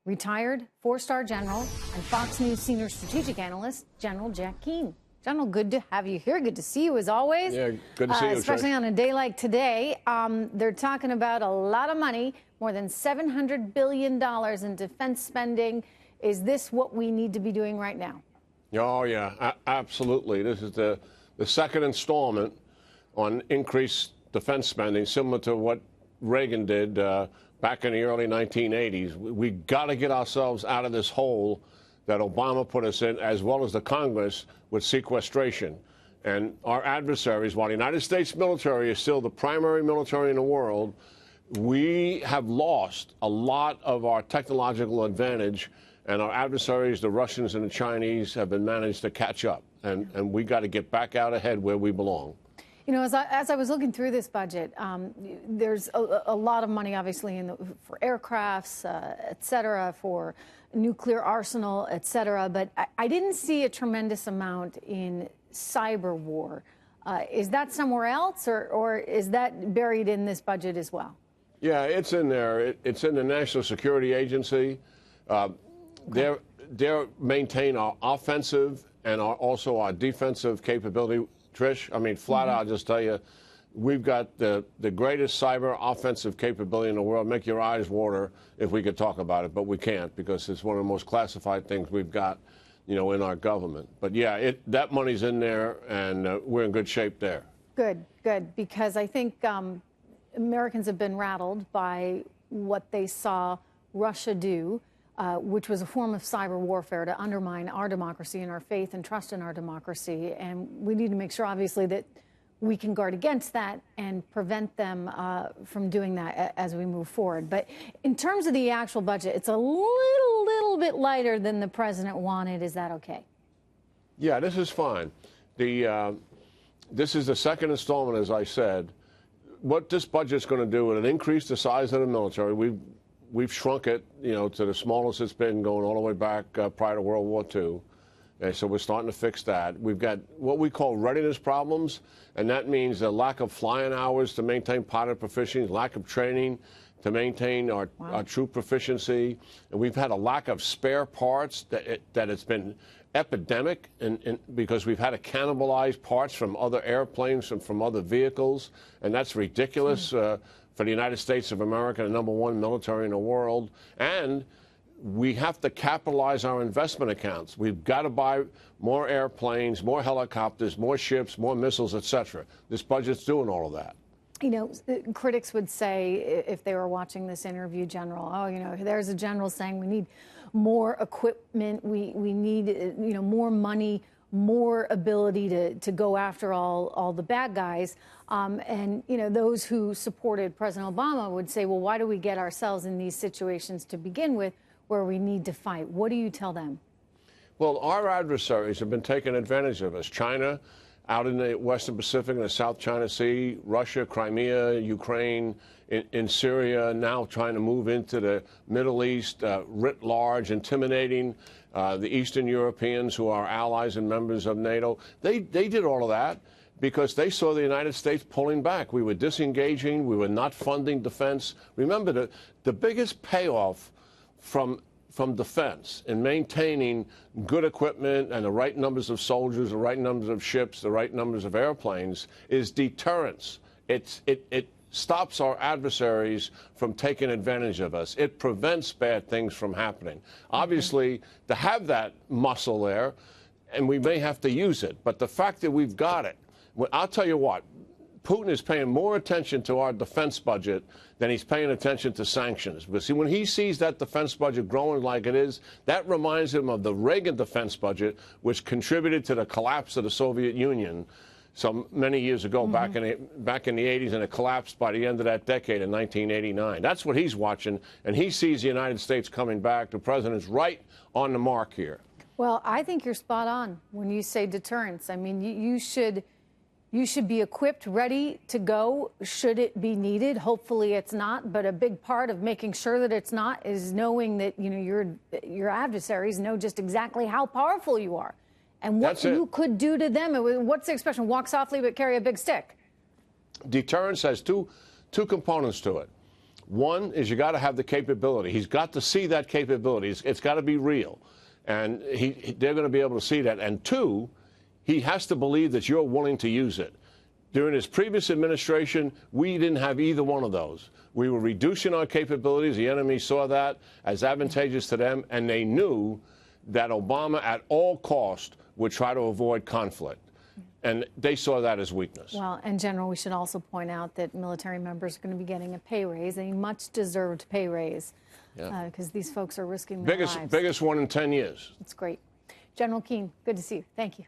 retired four-star general and Fox News senior strategic analyst, General Jack Keane. General, good to have you here. Good to see you as always. Yeah, good to see you, especially Trish. on a day like today. They're talking about a lot of money, more than $700 billion in defense spending. Is this what we need to be doing right now? Oh, yeah, absolutely. This is the second installment on increased defense spending, similar to what Reagan did back in the early 1980s. We got to get ourselves out of this hole that Obama put us in, as well as the Congress, with sequestration. And our adversaries, while the United States military is still the primary military in the world, we have lost a lot of our technological advantage, and our adversaries, the Russians and the Chinese, have been managed to catch up. And we got to get back out ahead where we belong. You know, as I was looking through this budget, there's a lot of money, obviously, for aircrafts, et cetera, for nuclear arsenal, et cetera. But I didn't see a tremendous amount in cyber war. Is that somewhere else, or is that buried in this budget as well? Yeah, it's in there. It's in the National Security Agency. They maintain our offensive and also our defensive capability. Trish, I mean, flat out, I'll just tell you, we've got the greatest cyber offensive capability in the world. Make your eyes water if we could talk about it, but we can't because it's one of the most classified things we've got, you know, in our government. But yeah, that money's in there, and we're in good shape there. Good, good, because I think Americans have been rattled by what they saw Russia do, which was a form of cyber warfare to undermine our democracy and our faith and trust in our democracy. And we need to make sure, obviously, that we can guard against that and prevent them from doing that as we move forward. But in terms of the actual budget, it's a little bit lighter than the president wanted. Is that okay? Yeah, this is fine. This is the second installment, as I said. What this budget's going to do, it'll increase the size of the military. We've shrunk it, you know, to the smallest it's been going all the way back prior to World War II. And so we're starting to fix that. We've got what we call readiness problems, and that means a lack of flying hours to maintain pilot proficiency, lack of training to maintain our troop proficiency. And we've had a lack of spare parts that it's been epidemic because we've had to cannibalize parts from other airplanes and from other vehicles, and that's ridiculous. For the United States of America, the #1 military in the world. And we have to capitalize our investment accounts. We've got to buy more airplanes, more helicopters, more ships, more missiles, et cetera. This budget's doing all of that. You know, critics would say, if they were watching this interview, General, oh, you know, there's a general saying we need more equipment, we need, you know, more money, more ability to go after all the bad guys. And, you know, those who supported President Obama would say, well, why do we get ourselves in these situations to begin with where we need to fight? What do you tell them? Well, our adversaries have been taking advantage of us. China, out in the Western Pacific and the South China Sea, Russia, Crimea, Ukraine, in Syria, now trying to move into the Middle East writ large, intimidating the Eastern Europeans who are allies and members of NATO. They did all of that because they saw the United States pulling back. We were disengaging. We were not funding defense. Remember, the biggest payoff from defense and maintaining good equipment and the right numbers of soldiers, the right numbers of ships, the right numbers of airplanes is deterrence. It stops our adversaries from taking advantage of us. It prevents bad things from happening. Obviously, to have that muscle there, and we may have to use it, but the fact that we've got it, I'll tell you what, Putin is paying more attention to our defense budget than he's paying attention to sanctions. But see, when he sees that defense budget growing like it is, that reminds him of the Reagan defense budget, which contributed to the collapse of the Soviet Union so many years ago, back in the 80s, and it collapsed by the end of that decade in 1989. That's what he's watching, and he sees the United States coming back. The president's right on the mark here. Well, I think you're spot on when you say deterrence. I mean, you should be equipped, ready to go, should it be needed. Hopefully it's not, but a big part of making sure that it's not is knowing that, you know, your adversaries know just exactly how powerful you are and what you could do to them. What's the expression? Walk softly but carry a big stick. Deterrence has two components to it. One is you got to have the capability. He's got to see that capability. It's got to be real. And they're going to be able to see that. And two, he has to believe that you're willing to use it. During his previous administration, we didn't have either one of those. We were reducing our capabilities. The enemy saw that as advantageous to them, and they knew that Obama, at all cost, would try to avoid conflict. And they saw that as weakness. Well, and General, we should also point out that military members are going to be getting a pay raise, a much-deserved pay raise, because these folks are risking their lives. Biggest one in 10 years. That's great. General Keane, good to see you. Thank you.